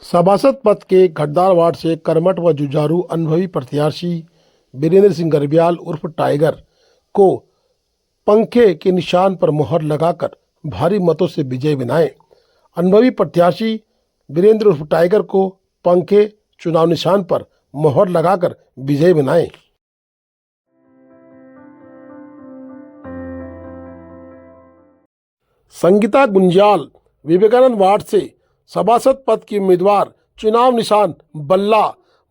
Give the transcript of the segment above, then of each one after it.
सभासद पद के घटदार वार्ड से कर्मठ व जुझारू अनुभवी प्रत्याशी वीरेंद्र सिंह गर्ब्याल उर्फ टाइगर को पंखे के निशान पर मोहर लगाकर भारी मतों से विजयी बनाएं। अनुभवी प्रत्याशी वीरेंद्र उर्फ टाइगर को पंखे चुनाव निशान पर मोहर लगाकर विजयी बनाएं। संगीता गुंजाल विवेकानंद वार्ड से सभासद पद की उम्मीदवार, चुनाव निशान बल्ला।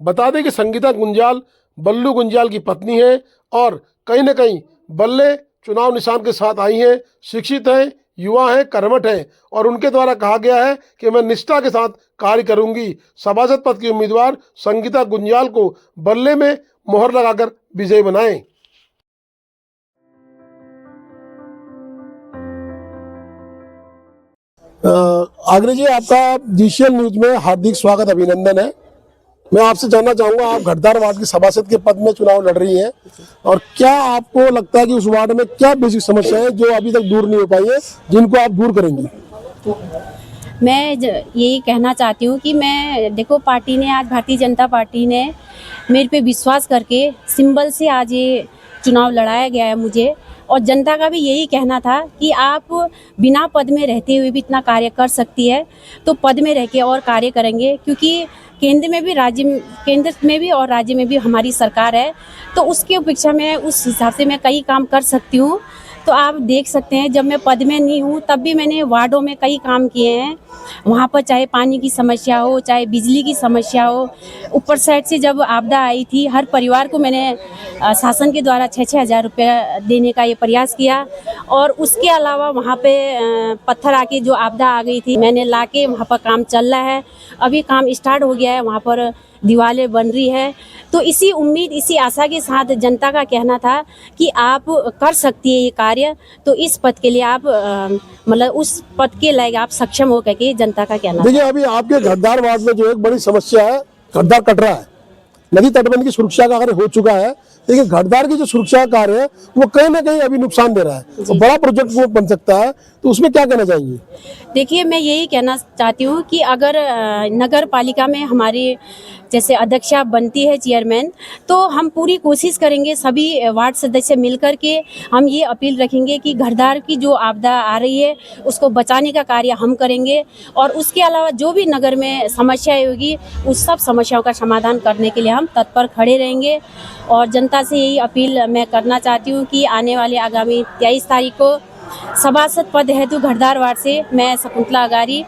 बता दें कि संगीता गुंजाल बल्लू गुंजाल की पत्नी है और कहीं न कहीं बल्ले चुनाव निशान के साथ आई हैं। शिक्षित हैं, युवा हैं, कर्मठ हैं और उनके द्वारा कहा गया है कि मैं निष्ठा के साथ कार्य करूंगी। सभासद पद की उम्मीदवार संगीता गुंजाल को बल्ले में मोहर लगाकर विजयी बनाएं। आग्रह जी, आपका जीसीएन न्यूज में हार्दिक स्वागत, अभिनंदन है। मैं आपसे जानना चाहूंगा, आप घटदार वार्ड की सभासद के पद में चुनाव लड़ रही हैं और क्या आपको लगता है कि उस वार्ड में क्या बेसिक समस्या है जो अभी तक दूर नहीं हो पाई है, जिनको आप दूर करेंगी? मैं यही कहना चाहती हूँ कि देखो, पार्टी ने आज, भारतीय जनता पार्टी ने मेरे पे विश्वास करके सिंबल से आज ये चुनाव लड़ाया गया है मुझे। और जनता का भी यही कहना था कि आप बिना पद में रहते हुए भी इतना कार्य कर सकती है, तो पद में रह के और कार्य करेंगे, क्योंकि केंद्र में भी और राज्य में भी हमारी सरकार है, तो उसके अपेक्षा में उस हिसाब से मैं कई काम कर सकती हूँ। तो आप देख सकते हैं, जब मैं पद में नहीं हूँ तब भी मैंने वार्डों में कई काम किए हैं। वहाँ पर चाहे पानी की समस्या हो, चाहे बिजली की समस्या हो, ऊपर साइड से जब आपदा आई थी, हर परिवार को मैंने शासन के द्वारा 6-6 हज़ार रुपया देने का ये प्रयास किया। और उसके अलावा वहाँ पे पत्थर आके जो आपदा आ गई थी, मैंने लाके वहाँ पर काम चल रहा है। अभी काम स्टार्ट हो गया है, वहाँ पर दीवारें बन रही है। तो इसी उम्मीद, इसी आशा के साथ जनता का कहना था कि आप कर सकती है ये कार्य, तो इस पद के लिए आप मतलब उस पद के लायक आप सक्षम हो करके जनता का कहना। देखिए, अभी आपके घटदार वार्ड में जो एक बड़ी समस्या है, घटदार कट रहा है। नदी तटबंध की सुरक्षा का कार्य हो चुका है, लेकिन घटदार की जो सुरक्षा कार्य है वो कहीं ना कहीं अभी नुकसान दे रहा है। तो बड़ा प्रोजेक्ट वो बन सकता है, तो उसमें क्या कहना चाहेंगे? देखिए, मैं यही कहना चाहती हूँ कि अगर नगर पालिका में हमारी जैसे अध्यक्षा बनती है, चेयरमैन, तो हम पूरी कोशिश करेंगे, सभी वार्ड सदस्य मिलकर के हम ये अपील रखेंगे कि घरदार की जो आपदा आ रही है उसको बचाने का कार्य हम करेंगे। और उसके अलावा जो भी नगर में समस्याएं होगी, उस सब समस्याओं का समाधान करने के लिए हम तत्पर खड़े रहेंगे। और जनता से यही अपील मैं करना चाहती हूँ कि आने वाले आगामी 23 तारीख को सभासद पद हेतु घटदार वार्ड से मैं शकुंतला अगारी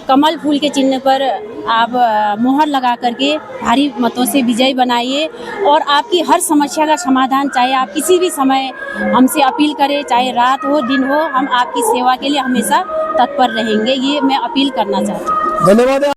कमल फूल के चिन्ह पर आप मोहर लगा करके भारी मतों से विजयी बनाइए। और आपकी हर समस्या का समाधान, चाहे आप किसी भी समय हमसे अपील करें, चाहे रात हो दिन हो, हम आपकी सेवा के लिए हमेशा तत्पर रहेंगे। ये मैं अपील करना चाहती हूँ। धन्यवाद।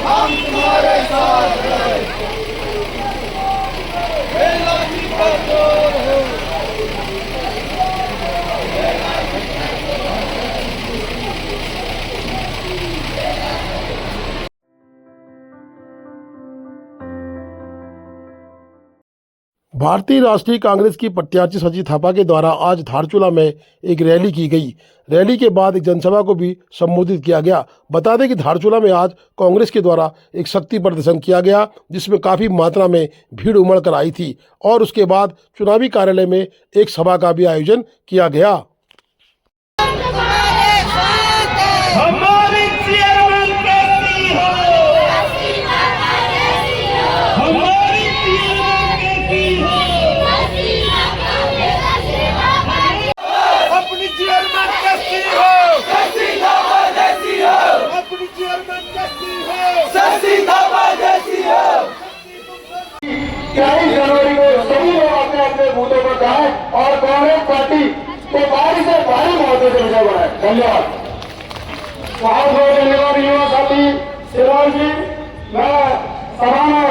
हम तुम्हारे साथ हैं। भारतीय राष्ट्रीय कांग्रेस की प्रत्याशी सची थापा के द्वारा आज धारचूला में एक रैली की गई। रैली के बाद एक जनसभा को भी संबोधित किया गया। बता दें कि धारचूला में आज कांग्रेस के द्वारा एक शक्ति प्रदर्शन किया गया, जिसमें काफ़ी मात्रा में भीड़ उमड़ कर आई थी और उसके बाद चुनावी कार्यालय में एक सभा का भी आयोजन किया गया। हमारी धन्यवाद। बहुत बहुत धन्यवाद युवा साथी शिवराज जी। मैं सभा में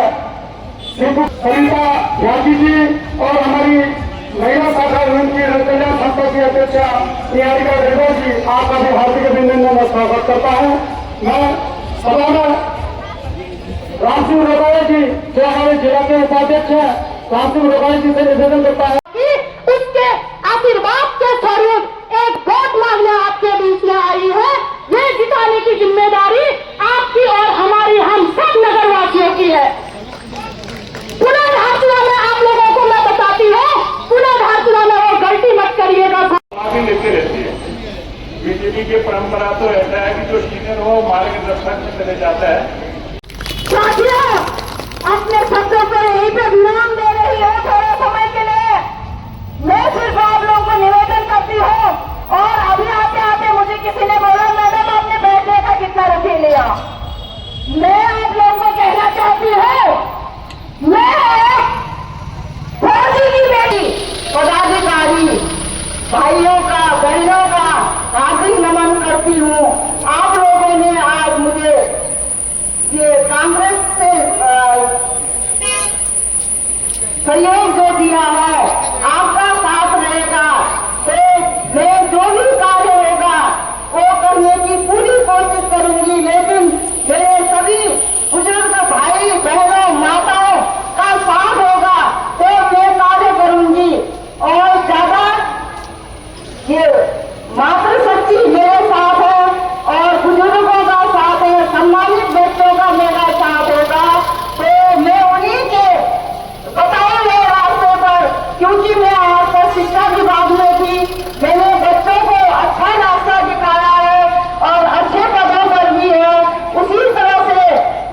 सरिता यादव जी और हमारी महिला शाखा यूनियन की रतन संस्था की अध्यक्षा निहारिका गढ़वाल जी, आपका भी हार्दिक अभिनंदन का स्वागत करता हूँ। मैं सभा में राम सिंह रोगाई जी, जो हमारे जिला के उपाध्यक्ष हैं, राम सिंह रोगाई जी से निवेदन करता है कि उसके आशीर्वाद के स्वरूप एक वोट मांगने आपके बीच में आई है। ये जिताने की जिम्मेदारी आपकी और हमारी, हम सब नगरवासियों की है। पुनः धारचूला में आप लोगों को मैं बताती हूँ, पुनः धारचूला में वो गलती मत करिएगा। आगे लेते रहती है। बीजेपी की परंपरा तो ऐसा है कि जो सीनियर हो मार्गदर्शन में चले जाता है। साथियों, अपने शब्दों पर यहीं पे विराम दे रही है थोड़े समय के लिए। मैं सिर्फ आप लोगों को निवेदन करती हूँ। और अभी आते आते मुझे किसी ने बोला, मैडम आपने बैठने का कितना रुपये लिया। मैं आप लोगों को कहना चाहती हूँ, मैं फौजी की बेटी, पदाधिकारी भाइयों का, बहनों का हार्दिक नमन करती हूँ। आप लोगों ने आज मुझे ये कांग्रेस से सहयोग जो दिया है, आपका साथ रहेगा तो मैं जो भी कार्य होगा वो करने की पूरी कोशिश करूंगी। लेकिन मेरे सभी बुजुर्ग भाई बहनों माताओं का साथ होगा तो मैं कार्य करूंगी। और ज्यादा ये मातृशक्ति मेरे साथ है और बुजुर्गों का साथ है, सम्मानित बच्चों का मेरा साथ होगा। तो मैं उन्हीं के बताए गए रास्ते पर, क्योंकि मैं आज तक शिक्षा विभाग में थी, मैंने बच्चों को अच्छा रास्ता दिखाया है और अच्छे पदों पर भी है। उसी तरह से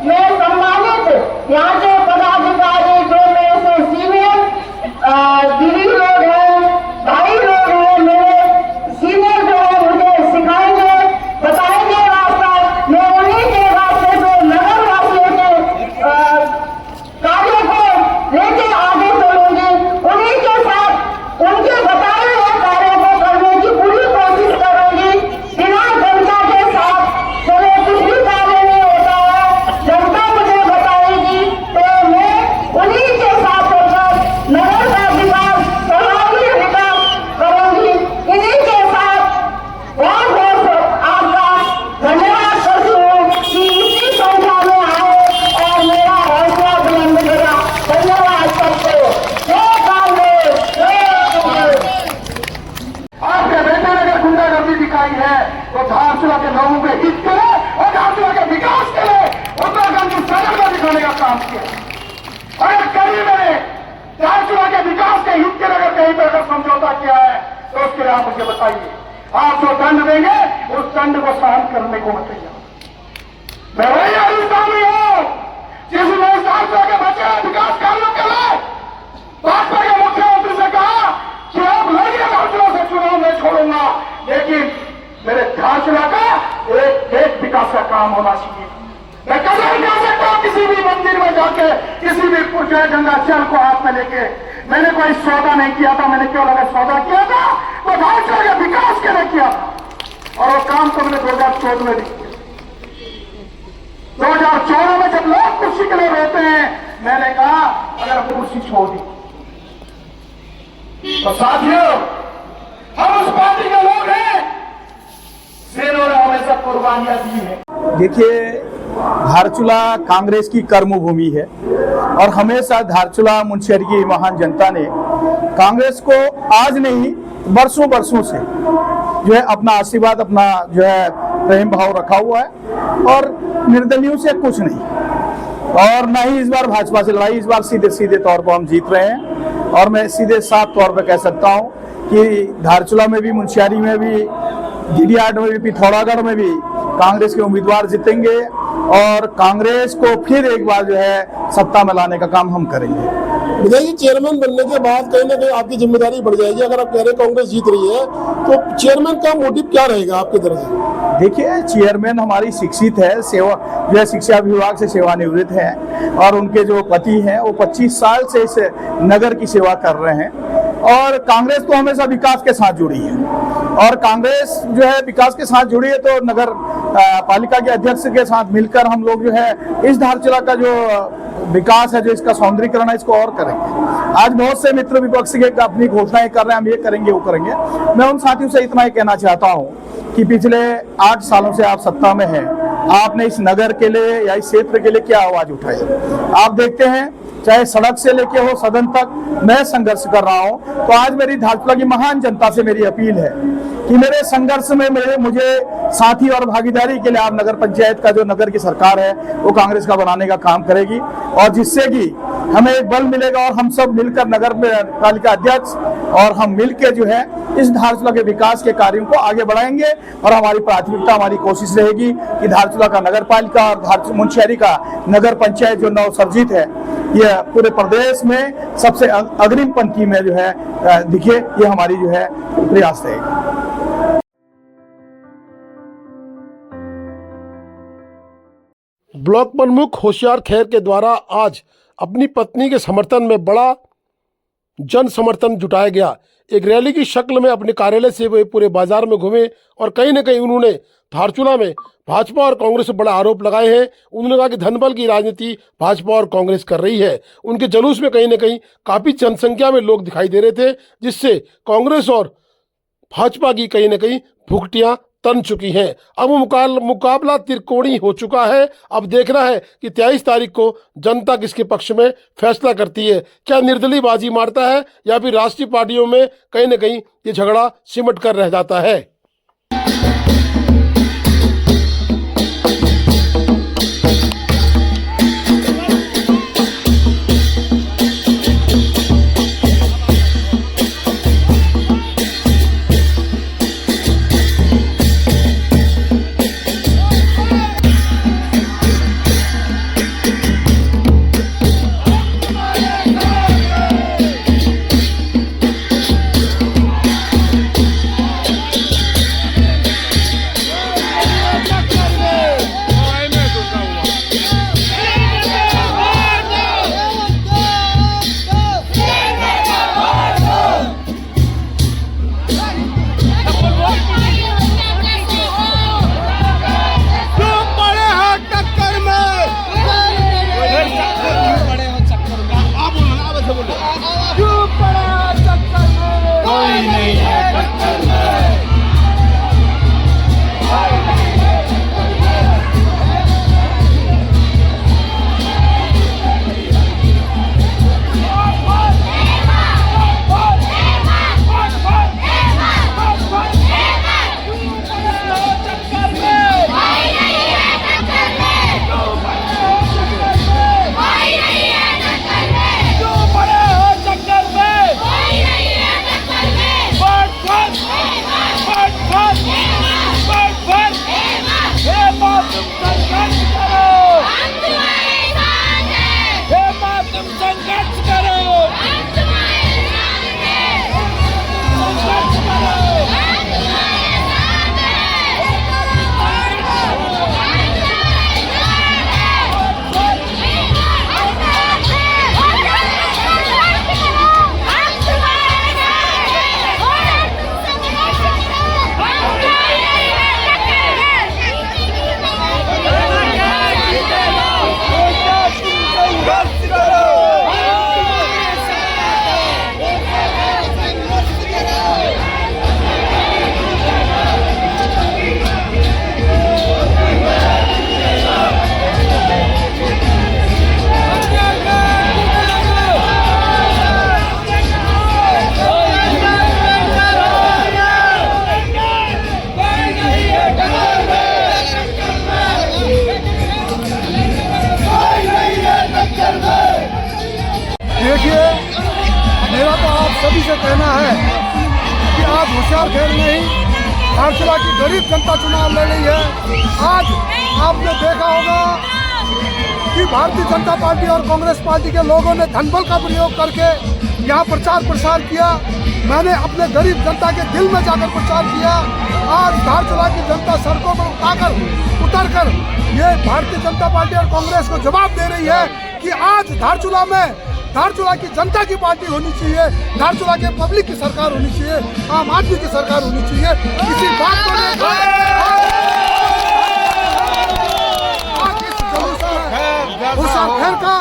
मैं सम्मानित यहाँ के पदाधिकारी जो मेरे से सीनियर दीदी लोग हैं, भाई लोग हैं, मेरे सीनियर जो है मुझे सिखाएंगे, बताएंगे रास्ता। मैं उन्हीं के रास्ते से नगरवासियों के कार्यों को लेके आगे चलूंगी। उन्हीं के साथ उनके बताए हुए कार्यों को करने की पूरी कोशिश करूंगी। बिना जनता के साथ चले कुछ भी कार्य नहीं होता है। जनता मुझे बताएगी तो मैं उन्हीं के साथ चलकर नगर का विकास, सर्वांगीण विकास करूंगी। इन्हीं के साथ बहुत बहुत आपका धन्यवाद करती हूँ कि इसी संख्या में आए और मेरा हौसला बुलंद करा। धन्यवाद सबको। जय कांग्रेस, जय कांग्रेस। आपके बेटे ने अगर गुंडागर्दी दिखाई है तो धारचूला के लोगों के हित के लिए और धारचूला के विकास के लिए उत्तराखंड की सड़क में दिखाने का काम किया। अगर कहीं मैंने धारचूला के विकास के हित के लिए अगर कहीं पर अगर समझौता किया है तो उसके लिए आप मुझे बताइए। आप जो दंड देंगे उस दंड को सहन करने को मत तैयार। मैं वही हिंदुस्तानी हूँ जिसने इस धारचूला के बचे विकास कार्यों के लिए भाजपा के मुख्यमंत्री से कहा कि आप लड़िए, धारचूला से चुनाव नहीं छोड़ूंगा, लेकिन मेरे धारचूला का एक विकास का काम होना चाहिए। मैं कभी नहीं जा सकता किसी भी मंदिर में जाके, किसी भी जय गंगा जल को हाथ में लेके। मैंने कोई सौदा नहीं किया था। मैंने क्यों लगा सौदा किया था तो धारचूला के विकास के लिए किया था और वो काम तो मैंने 2014 में भी किया। 2014 में जब लोग कुर्सी के लिए रोते हैं, मैंने कहा अगर कुर्सी छोड़ दी तो साथियों हम उस पार्टी के लोग हैं जिन्होंने हमेशा कुर्बानियां दी है। देखिए, धारचूला कांग्रेस की कर्मभूमि है और हमेशा धारचूला मुंशियारी की महान जनता ने कांग्रेस को आज नहीं वर्षों वर्षों से जो है अपना आशीर्वाद, अपना जो है प्रेम भाव रखा हुआ है और निर्दलियों से कुछ नहीं। और ना ही इस बार भाजपा से लड़ाई, इस बार सीधे सीधे तौर पर हम जीत रहे हैं। और मैं सीधे साफ तौर पर कह सकता हूं कि धारचूला में भी, मुंशियारी में भी, गिरियाट में भी, पिथौरागढ़ में भी कांग्रेस के उम्मीदवार जीतेंगे और कांग्रेस को फिर एक बार जो है सत्ता में लाने का काम हम करेंगे। विजय जी, चेयरमैन बनने के बाद कहीं ना कहीं आपकी जिम्मेदारी बढ़ जाएगी। अगर आप कह रहे कांग्रेस जीत रही है तो चेयरमैन का मोटिव क्या रहेगा आपकी तरफ से? देखिए, चेयरमैन हमारी शिक्षित है, सेवा जो है शिक्षा विभाग से सेवानिवृत्त है और उनके जो पति हैं वो 25 साल से इस नगर की सेवा कर रहे हैं और कांग्रेस तो हमेशा विकास के साथ जुड़ी है। और कांग्रेस जो है विकास के साथ जुड़ी है, तो नगर पालिका के अध्यक्ष के साथ मिलकर हम लोग जो है इस धारचूला का जो विकास है, जो इसका सौंदर्यीकरण है, इसको और करेंगे। आज बहुत से मित्र विपक्ष के अपनी घोषणाएं कर रहे हैं, हम ये करेंगे वो करेंगे। मैं उन साथियों से इतना ही कहना चाहता हूं कि पिछले 8 सालों से आप सत्ता में हैं, आपने इस नगर के लिए या इस क्षेत्र के लिए क्या आवाज उठाई? आप देखते हैं चाहे सड़क से लेके हो सदन तक मैं संघर्ष कर रहा हूं। तो आज मेरी धारचूला की महान जनता से मेरी अपील है कि मेरे संघर्ष में मुझे साथी और भागीदारी के लिए आप नगर पंचायत का जो नगर की सरकार है वो कांग्रेस का बनाने का काम करेगी, और जिससे कि हमें एक बल मिलेगा और हम सब मिलकर नगर पालिका अध्यक्ष और हम मिलकर जो है इस धारचूला के विकास के कार्यों को आगे बढ़ाएंगे। और हमारी प्राथमिकता, हमारी कोशिश रहेगी कि धारचूला का नगर पालिका और मुंशियारी का नगर पंचायत जो नवसर्जित है, ये पूरे प्रदेश में सबसे अग्रिम पंक्ति में जो है दिखे, ये हमारी जो है प्रयास रहेगा। ब्लॉक प्रमुख होशियार खैर के द्वारा आज अपनी पत्नी के समर्थन में बड़ा जन समर्थन जुटाया गया। एक रैली की शक्ल में अपने कार्यालय से वे पूरे बाजार में घूमे और कहीं न कहीं उन्होंने धारचूला में भाजपा और कांग्रेस पर बड़ा आरोप लगाए हैं। उन्होंने कहा कि धनबल की राजनीति भाजपा और कांग्रेस कर रही है। उनके जुलूस में कहीं न कहीं काफ़ी जनसंख्या में लोग दिखाई दे रहे थे, जिससे कांग्रेस और भाजपा की कहीं न कहीं भुगटियां तन चुकी हैं। अब मुकाबला त्रिकोणी हो चुका है। अब देखना है कि 23 तारीख को जनता किसके पक्ष में फैसला करती है। क्या निर्दलीय बाजी मारता है या फिर राष्ट्रीय पार्टियों में कहीं न कहीं ये झगड़ा सिमट कर रह जाता है। देखिए, मेरा तो आप सभी से कहना है कि आज होशियार खैर ने ही धारचूला की गरीब जनता चुनाव ले ली है। आज आपने देखा होगा कि भारतीय जनता पार्टी और कांग्रेस पार्टी के लोगों ने धनबल का प्रयोग करके यहाँ प्रचार प्रसार किया। मैंने अपने गरीब जनता के दिल में जाकर प्रचार किया। आज धारचूला की जनता सड़कों पर उतरकर ये भारतीय जनता पार्टी और कांग्रेस को जवाब दे रही है कि आज धारचूला में धारचूला की जनता की पार्टी होनी चाहिए, धारचूला के पब्लिक की सरकार होनी चाहिए, आम आदमी की सरकार होनी चाहिए। इसी बात को लेकर आज इस जुलूस में होशियार खैर का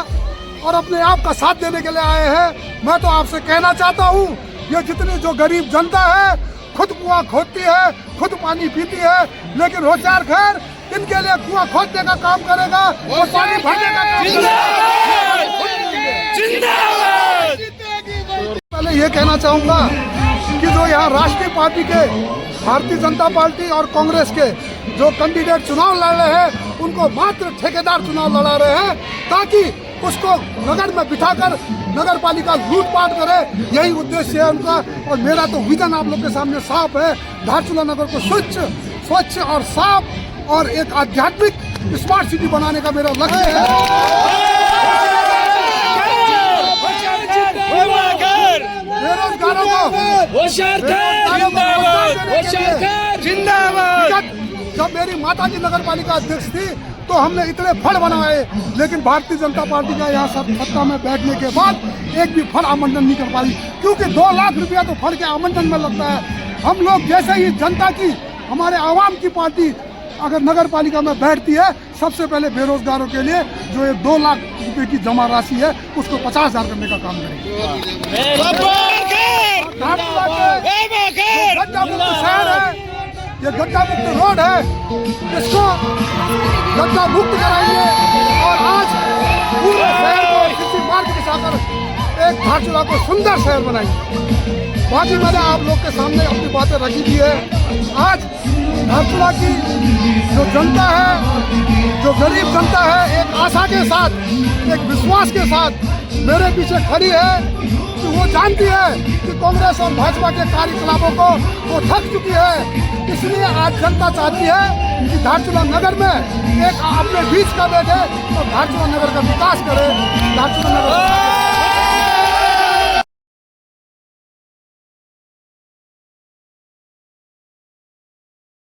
और अपने आप का साथ देने के लिए आए हैं। मैं तो आपसे कहना चाहता हूँ, ये जितनी जो गरीब जनता है खुद कुआं खोदती है, खुद पानी पीती है, लेकिन होशियार खैर इनके लिए कुआं खोदने का काम करेगा और पानी भरने का काम करेगा। पहले ये कहना चाहूँगा कि जो यहाँ राष्ट्रीय पार्टी के भारतीय जनता पार्टी और कांग्रेस के जो कैंडिडेट चुनाव लड़ रहे हैं उनको मात्र ठेकेदार चुनाव लड़ा रहे हैं ताकि उसको नगर में बिठाकर नगर पालिका लूटपाट करे, यही उद्देश्य है उनका। और मेरा तो विजन आप लोग के सामने साफ है, धारचूला नगर को स्वच्छ और साफ और एक आध्यात्मिक स्मार्ट सिटी बनाने का मेरा लक्ष्य है। बेरोजगारों को जिंदाबाद। जब मेरी माता जी नगर पालिका अध्यक्ष थी तो हमने इतने फंड बनाए, लेकिन भारतीय जनता पार्टी का यहाँ सत्ता में बैठने के बाद एक भी फंड आवंटन नहीं कर पाई, क्योंकि 2 लाख रुपया तो फंड के आवंटन में लगता है। हम लोग जैसे ही जनता की, हमारे आवाम की पार्टी अगर नगर पालिका में बैठती है, सबसे पहले बेरोजगारों के लिए जो ये 2 लाख रुपए की जमा राशि है उसको 50,000 करने का काम करेंगे। गड्ढा मुक्त शहर है, ये गड्ढा मुक्त रोड है, इसको गड्ढा मुक्त कराइए और आज पूरे शहर को किसी मार्ग दिखाकर एक धारचूला को सुंदर शहर बनाइए। बाकी मैंने आप लोग के सामने अपनी बातें रखी दी है। आज धारचूला की जो जनता है, जो गरीब जनता है, एक आशा के साथ, एक विश्वास के साथ मेरे पीछे खड़ी है कि वो जानती है कि कांग्रेस और भाजपा के कार्यकलापों को वो थक चुकी है। इसलिए आज जनता चाहती है कि धारचूला नगर में एक अपने बीच का बैठे और धारचूला नगर का विकास करे। धारचूला नगर